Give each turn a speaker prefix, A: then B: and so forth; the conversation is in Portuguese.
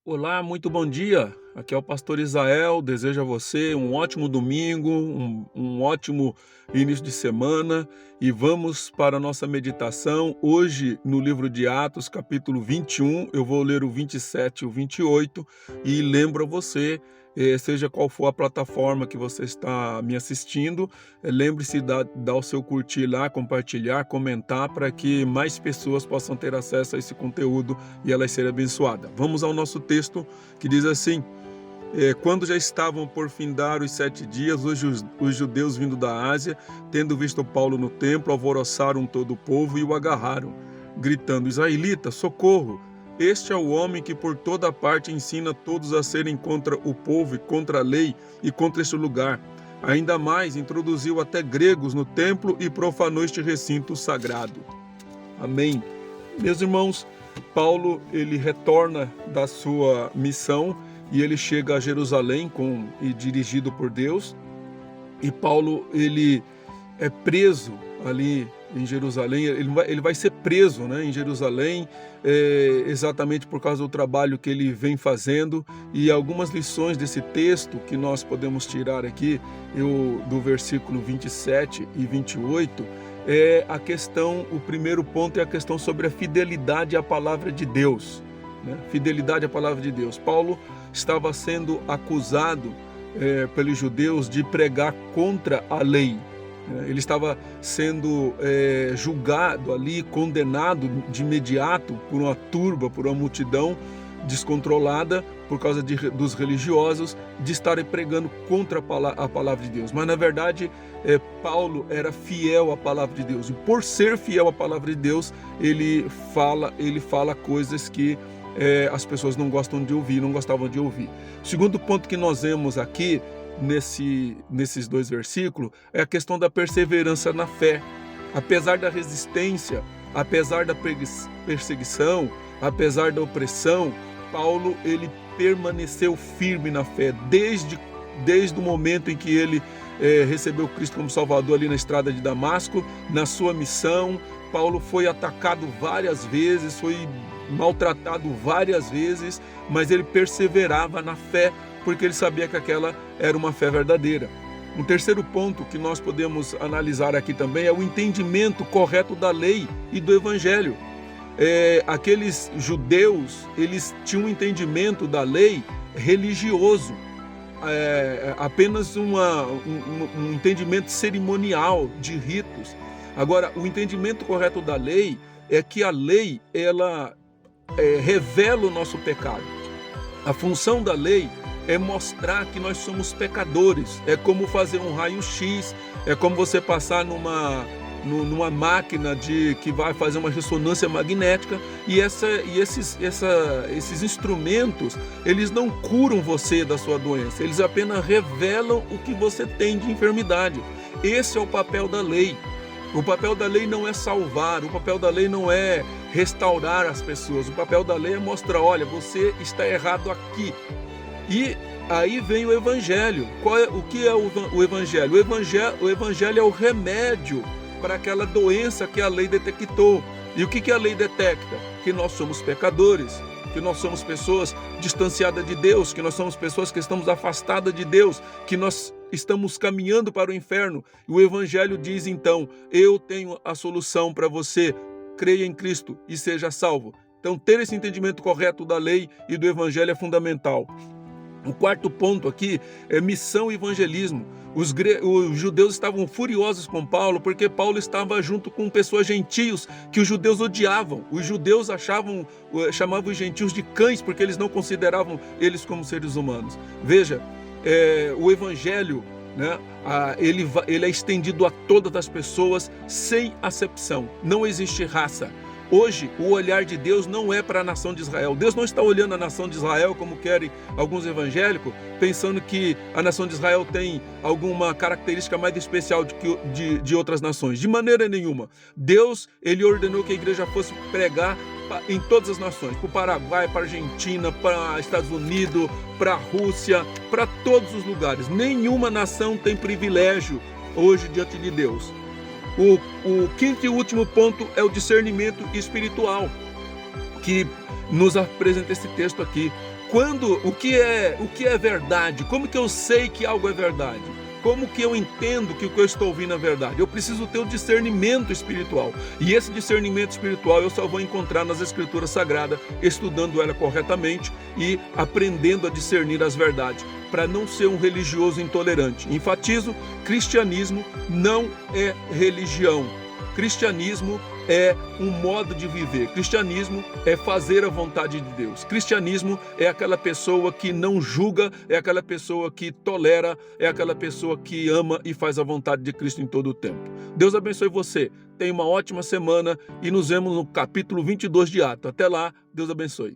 A: Olá, muito bom dia. Aqui é o pastor Israel. Desejo a você um ótimo domingo, um ótimo início de semana. E vamos para a nossa meditação. Hoje, no livro de Atos, capítulo 21, eu vou ler o 27 e o 28. E lembro a você, seja qual for a plataforma que você está me assistindo, lembre-se de dar o seu curtir lá, compartilhar, comentar, para que mais pessoas possam ter acesso a esse conteúdo e elas serem abençoadas. Vamos ao nosso texto que diz assim: quando já estavam por findar os 7 dias, os judeus vindo da Ásia, tendo visto Paulo no templo, alvoroçaram todo o povo e o agarraram, gritando: Israelita, socorro! Este é o homem que por toda parte ensina todos a serem contra o povo e contra a lei e contra este lugar. Ainda mais, introduziu até gregos no templo e profanou este recinto sagrado. Amém. Meus irmãos, Paulo, ele retorna da sua missão e ele chega a Jerusalém dirigido por Deus. E Paulo, ele é preso ali em Jerusalém, ele vai ser preso, né, em Jerusalém, exatamente por causa do trabalho que ele vem fazendo. E algumas lições desse texto que nós podemos tirar aqui, do versículo 27 e 28, a questão, o primeiro ponto é a questão sobre a fidelidade à palavra de Deus, né? Fidelidade à palavra de Deus. Paulo estava sendo acusado pelos judeus de pregar contra a lei. Ele estava sendo julgado ali, condenado de imediato por uma turba, por uma multidão descontrolada, por causa dos religiosos, de estarem pregando contra a palavra de Deus. Mas na verdade, Paulo era fiel à palavra de Deus, e por ser fiel à palavra de Deus, ele fala coisas que as pessoas não gostam de ouvir, não gostavam de ouvir. O segundo ponto que nós vemos aqui nesses dois versículos é a questão da perseverança na fé. Apesar da resistência, apesar da perseguição, apesar da opressão, Paulo, ele permaneceu firme na fé desde o momento em que ele recebeu Cristo como Salvador ali na estrada de Damasco. Na sua missão, Paulo foi atacado várias vezes, foi maltratado várias vezes, mas ele perseverava na fé, porque ele sabia que aquela era uma fé verdadeira. Um terceiro ponto que nós podemos analisar aqui também é o entendimento correto da lei e do evangelho. Aqueles judeus, eles tinham um entendimento da lei religioso, apenas um entendimento cerimonial de ritos. Agora, o entendimento correto da lei é que a lei, ela revela o nosso pecado. A função da lei é mostrar que nós somos pecadores. É como fazer um raio-x, é como você passar numa máquina que vai fazer uma ressonância magnética, e esses instrumentos, eles não curam você da sua doença, eles apenas revelam o que você tem de enfermidade. Esse é o papel da lei. O papel da lei não é salvar, o papel da lei não é restaurar as pessoas, o papel da lei é mostrar: olha, você está errado aqui. E aí vem o evangelho. O que é o evangelho? O evangelho é o remédio para aquela doença que a lei detectou. E o que a lei detecta? Que nós somos pecadores, que nós somos pessoas distanciadas de Deus, que nós somos pessoas que estamos afastadas de Deus, que nós estamos caminhando para o inferno. E o evangelho diz então: eu tenho a solução para você, creia em Cristo e seja salvo. Então, ter esse entendimento correto da lei e do evangelho é fundamental. O quarto ponto aqui é missão e evangelismo. Os judeus estavam furiosos com Paulo, porque Paulo estava junto com pessoas gentios que os judeus odiavam. Os judeus chamavam os gentios de cães, porque eles não consideravam eles como seres humanos. Veja, o evangelho, né, ele é estendido a todas as pessoas sem acepção. Não existe raça. Hoje, o olhar de Deus não é para a nação de Israel. Deus não está olhando a nação de Israel como querem alguns evangélicos, pensando que a nação de Israel tem alguma característica mais especial de outras nações. De maneira nenhuma. Deus, ele ordenou que a igreja fosse pregar em todas as nações, para o Paraguai, para a Argentina, para Estados Unidos, para a Rússia, para todos os lugares. Nenhuma nação tem privilégio hoje diante de Deus. O quinto e último ponto é o discernimento espiritual, que nos apresenta esse texto aqui. o que é verdade? Como que eu sei que algo é verdade? Como que eu entendo que o que eu estou ouvindo é verdade? Eu preciso ter o discernimento espiritual. E esse discernimento espiritual eu só vou encontrar nas Escrituras Sagradas, estudando ela corretamente e aprendendo a discernir as verdades, para não ser um religioso intolerante. Enfatizo, cristianismo não é religião. Cristianismo é um modo de viver. Cristianismo é fazer a vontade de Deus. Cristianismo é aquela pessoa que não julga, é aquela pessoa que tolera, é aquela pessoa que ama e faz a vontade de Cristo em todo o tempo. Deus abençoe você. Tenha uma ótima semana e nos vemos no capítulo 22 de Atos. Até lá, Deus abençoe.